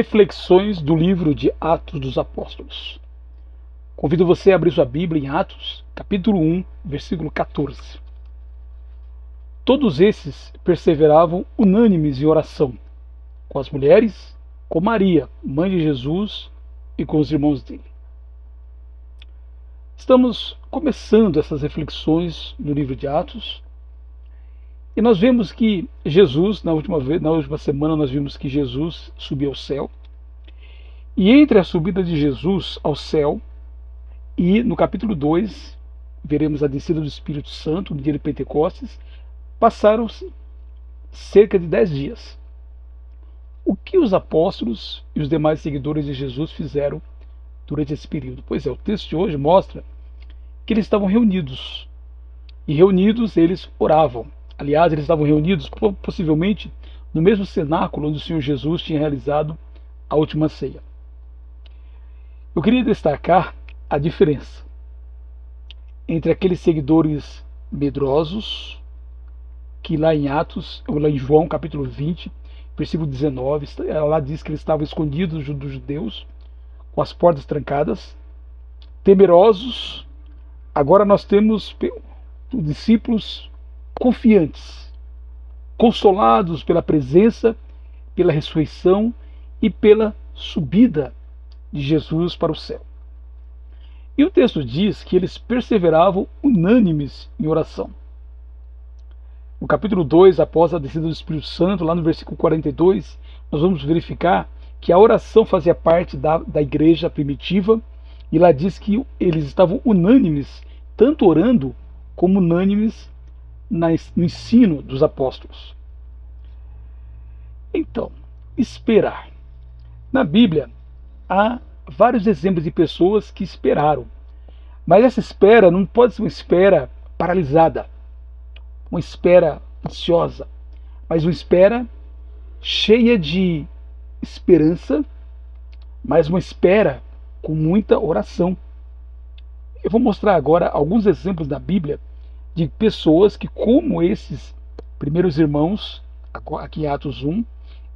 Reflexões do livro de Atos dos Apóstolos. Convido você a abrir sua Bíblia em Atos, capítulo 1, versículo 14. Todos esses perseveravam unânimes em oração, com as mulheres, com Maria, mãe de Jesus, e com os irmãos dele. Estamos começando essas reflexões no livro de Atos, e nós vemos que Jesus, na última semana nós vimos que Jesus subiu ao céu, e entre a subida de Jesus ao céu e no capítulo 2, veremos a descida do Espírito Santo no dia de Pentecostes, passaram-se cerca de 10 dias. O que os apóstolos e os demais seguidores de Jesus fizeram durante esse período? Pois é, o texto de hoje mostra que eles estavam reunidos, e reunidos eles oravam. Aliás, eles estavam reunidos possivelmente no mesmo cenáculo onde o Senhor Jesus tinha realizado a última ceia. Eu queria destacar a diferença entre aqueles seguidores medrosos, que lá em João capítulo 20, versículo 19, lá diz que eles estavam escondidos dos judeus, com as portas trancadas, temerosos. Agora nós temos discípulos confiantes, consolados pela presença, pela ressurreição e pela subida de Jesus para o céu. E o texto diz que eles perseveravam unânimes em oração. No capítulo 2, após a descida do Espírito Santo, lá no versículo 42, nós vamos verificar que a oração fazia parte da igreja primitiva, e lá diz que eles estavam unânimes, tanto orando como unânimes no ensino dos apóstolos. Então, esperar. Na Bíblia, há vários exemplos de pessoas que esperaram. Mas essa espera não pode ser uma espera paralisada, uma espera ansiosa, mas uma espera cheia de esperança, mas uma espera com muita oração. Eu vou mostrar agora alguns exemplos da Bíblia de pessoas que, como esses primeiros irmãos, aqui em Atos 1,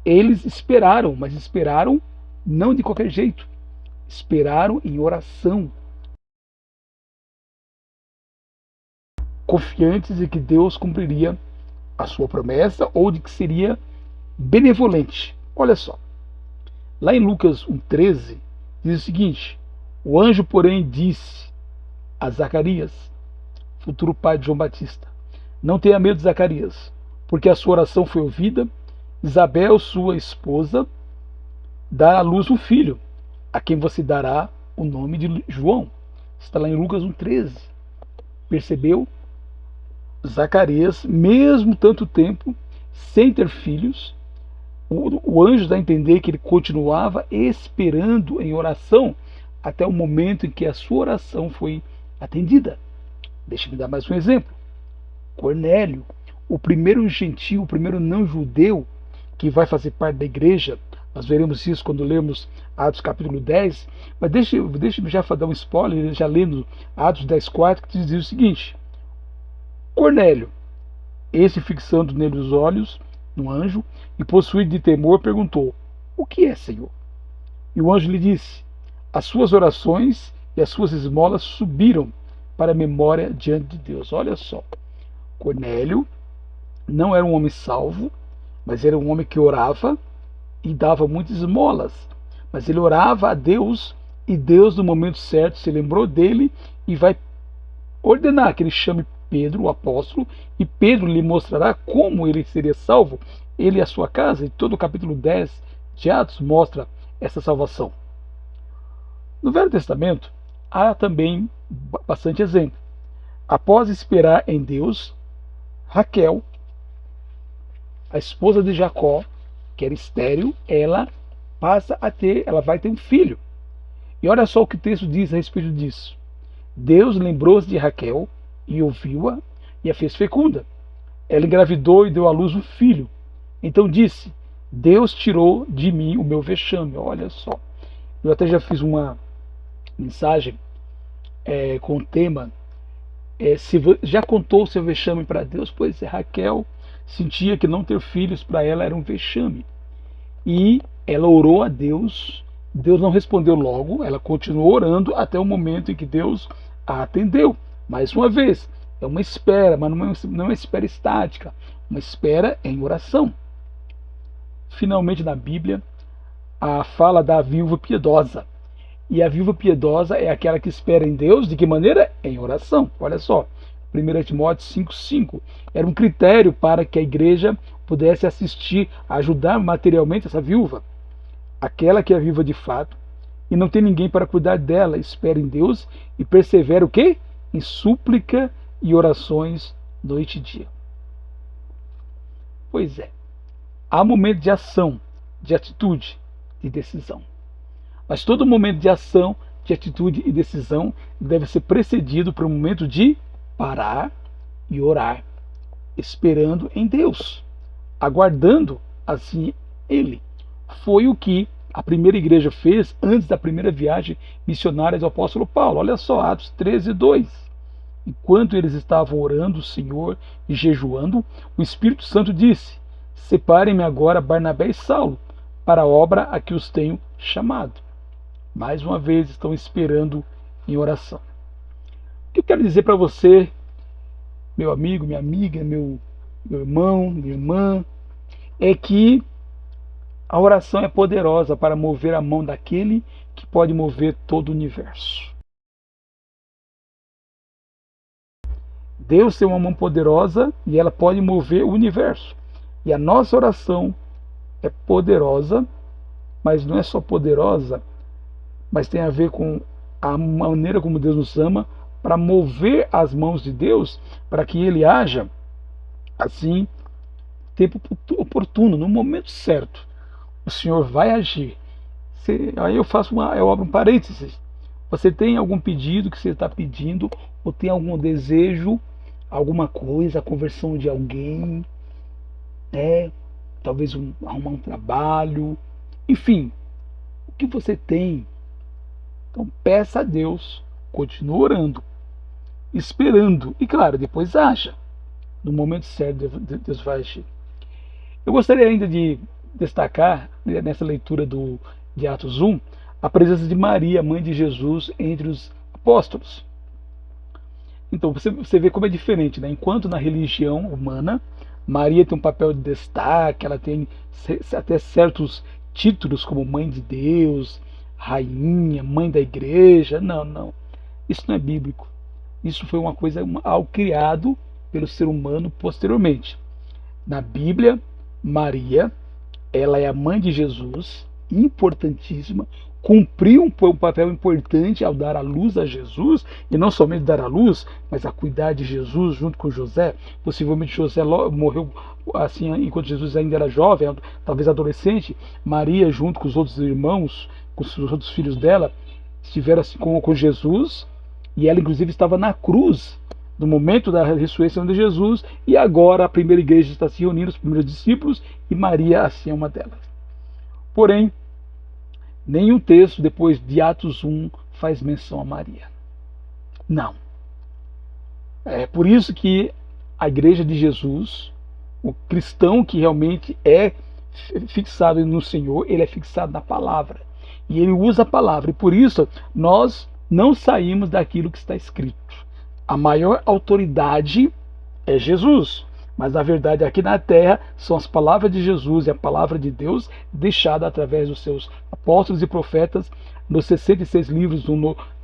eles esperaram, mas esperaram não de qualquer jeito. Esperaram em oração, confiantes de que Deus cumpriria a sua promessa ou de que seria benevolente. Olha só, lá em Lucas 1,13 diz o seguinte: o anjo, porém, disse a Zacarias, futuro pai de João Batista: não tenha medo, Zacarias, porque a sua oração foi ouvida. Isabel, sua esposa, dará à luz um filho, a quem você dará o nome de João. Está lá em Lucas 1,13. Percebeu? Zacarias, mesmo tanto tempo sem ter filhos, o anjo dá a entender que ele continuava esperando em oração até o momento em que a sua oração foi atendida. Deixa-me dar mais um exemplo. Cornélio, o primeiro gentil, o primeiro não judeu que vai fazer parte da igreja. Nós veremos isso quando lermos Atos capítulo 10, mas deixe-me já dar um spoiler, já lendo Atos 10,4, que diz o seguinte: Cornélio, esse fixando nele os olhos, no anjo, e possuído de temor, perguntou: o que é, Senhor? E o anjo lhe disse: as suas orações e as suas esmolas subiram para a memória diante de Deus. Olha só, Cornélio não era um homem salvo, mas era um homem que orava e dava muitas esmolas. Mas ele orava a Deus, e Deus, no momento certo, se lembrou dele e vai ordenar que ele chame Pedro, o apóstolo, e Pedro lhe mostrará como ele seria salvo, ele e a sua casa. E todo o capítulo 10 de Atos mostra essa salvação. No Velho Testamento, há também bastante exemplo. Após esperar em Deus, Raquel, a esposa de Jacó, que era estéril, ela vai ter um filho. E olha só o que o texto diz a respeito disso. Deus lembrou-se de Raquel e ouviu-a e a fez fecunda. Ela engravidou e deu à luz um filho. Então disse: Deus tirou de mim o meu vexame. Olha só. Eu até já fiz uma mensagem com o tema se já contou o seu vexame para Deus? Pois é, Raquel sentia que não ter filhos para ela era um vexame. E ela orou a Deus, Deus não respondeu logo, ela continuou orando até o momento em que Deus a atendeu. Mais uma vez, é uma espera, mas não é uma espera estática, uma espera em oração. Finalmente, na Bíblia, a fala da viúva piedosa. E a viúva piedosa é aquela que espera em Deus, de que maneira? Em oração. Olha só, 1 Timóteo 5,5 era um critério para que a igreja pudesse assistir, ajudar materialmente essa viúva. Aquela que é viúva de fato e não tem ninguém para cuidar dela, espera em Deus e persevera o quê? Em súplica e orações noite e dia. Pois é, há momento de ação, de atitude, de decisão. Mas todo momento de ação, de atitude e decisão deve ser precedido por um momento de parar e orar, esperando em Deus, aguardando assim Ele. Foi o que a primeira igreja fez antes da primeira viagem missionária do apóstolo Paulo. Olha só, Atos 13:2. Enquanto eles estavam orando o Senhor e jejuando, o Espírito Santo disse: separem-me agora Barnabé e Saulo para a obra a que os tenho chamado. Mais uma vez estão esperando em oração. O que eu quero dizer para você, meu amigo, minha amiga, meu irmão, minha irmã, é que a oração é poderosa para mover a mão daquele que pode mover todo o universo. Deus tem uma mão poderosa e ela pode mover o universo. E a nossa oração é poderosa, mas não é só poderosa, mas tem a ver com a maneira como Deus nos ama, para mover as mãos de Deus, para que Ele haja assim, tempo oportuno, no momento certo. O Senhor vai agir. Aí eu abro um parênteses. Você tem algum pedido que você está pedindo, ou tem algum desejo, alguma coisa, a conversão de alguém, talvez arrumar um trabalho, enfim, o que você tem? Então peça a Deus, continue orando, esperando, e claro, depois haja. No momento certo Deus vai agir. Eu gostaria ainda de destacar, nessa leitura de Atos 1, a presença de Maria, mãe de Jesus, entre os apóstolos. Então você vê como é diferente, né? Enquanto na religião humana, Maria tem um papel de destaque, ela tem até certos títulos como mãe de Deus, rainha, mãe da igreja. Não. Isso não é bíblico. Isso foi algo criado pelo ser humano posteriormente. Na Bíblia, Maria, ela é a mãe de Jesus, importantíssima, cumpriu um papel importante ao dar a luz a Jesus, e não somente dar a luz, mas a cuidar de Jesus junto com José. Possivelmente José morreu assim enquanto Jesus ainda era jovem, talvez adolescente. Maria, junto com os outros irmãos, com os outros filhos dela, estiveram assim com Jesus, e ela inclusive estava na cruz no momento da ressurreição de Jesus, e agora a primeira igreja está se reunindo, os primeiros discípulos, e Maria assim é uma delas. Porém, nenhum texto depois de Atos 1 faz menção a Maria. Não. É por isso que a igreja de Jesus, o cristão que realmente é fixado no Senhor, ele é fixado na palavra. E ele usa a palavra. E por isso nós não saímos daquilo que está escrito. A maior autoridade é Jesus. Mas na verdade aqui na terra são as palavras de Jesus e a palavra de Deus deixada através dos seus apóstolos e profetas nos 66 livros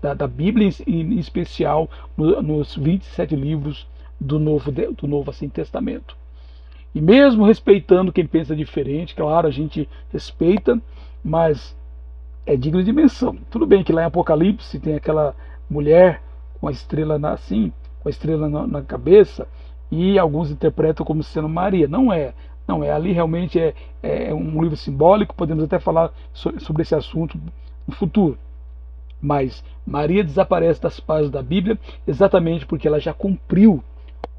da Bíblia, em especial nos 27 livros do Novo assim, Testamento. E mesmo respeitando quem pensa diferente, claro, a gente respeita, mas é digno de menção. Tudo bem que lá em Apocalipse tem aquela mulher com a estrela assim, com a estrela na cabeça, e alguns interpretam como sendo Maria. Não é. Ali realmente é um livro simbólico, podemos até falar sobre esse assunto no futuro. Mas Maria desaparece das páginas da Bíblia exatamente porque ela já cumpriu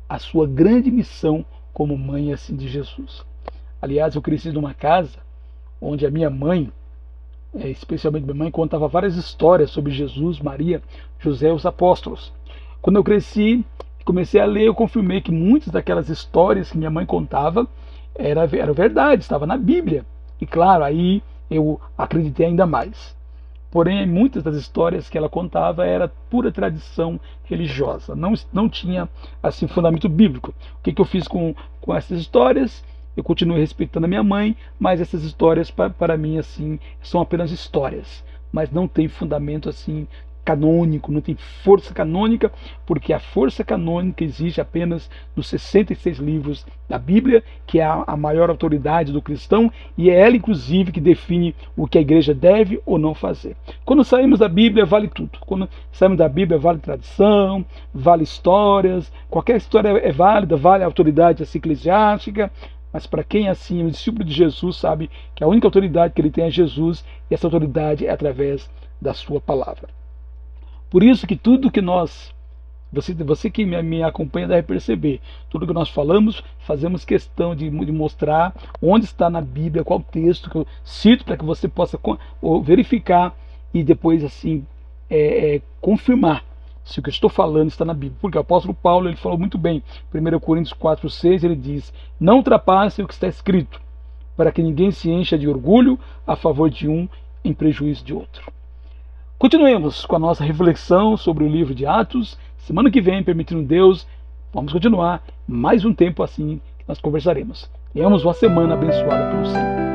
a sua grande missão como mãe assim de Jesus. Aliás, eu cresci numa casa onde a minha mãe, especialmente minha mãe, contava várias histórias sobre Jesus, Maria, José e os apóstolos. Quando eu cresci, comecei a ler, eu confirmei que muitas daquelas histórias que minha mãe contava era verdade, estava na Bíblia. E claro, aí eu acreditei ainda mais. Porém, muitas das histórias que ela contava era pura tradição religiosa, não tinha assim fundamento bíblico. O que eu fiz com essas histórias? Eu continuei respeitando a minha mãe, mas essas histórias para mim assim são apenas histórias, mas não tem fundamento assim canônico, não tem força canônica, porque a força canônica existe apenas nos 66 livros da Bíblia, que é a maior autoridade do cristão, e é ela inclusive que define o que a igreja deve ou não fazer. Quando saímos da Bíblia, vale tudo. Quando saímos da Bíblia, vale tradição, vale histórias, qualquer história é válida, vale a autoridade assim, eclesiástica. Mas para quem é assim, o discípulo de Jesus, sabe que a única autoridade que ele tem é Jesus, e essa autoridade é através da sua palavra. Por isso que tudo que você que me acompanha deve perceber, tudo que nós falamos, fazemos questão de mostrar onde está na Bíblia, qual texto que eu cito, para que você possa verificar e depois assim confirmar se o que eu estou falando está na Bíblia. Porque o apóstolo Paulo ele falou muito bem, 1 Coríntios 4,6, ele diz: não ultrapassem o que está escrito, para que ninguém se encha de orgulho a favor de um em prejuízo de outro. Continuemos com a nossa reflexão sobre o livro de Atos. Semana que vem, permitindo Deus, vamos continuar mais um tempo assim que nós conversaremos. Tenhamos uma semana abençoada pelo Senhor.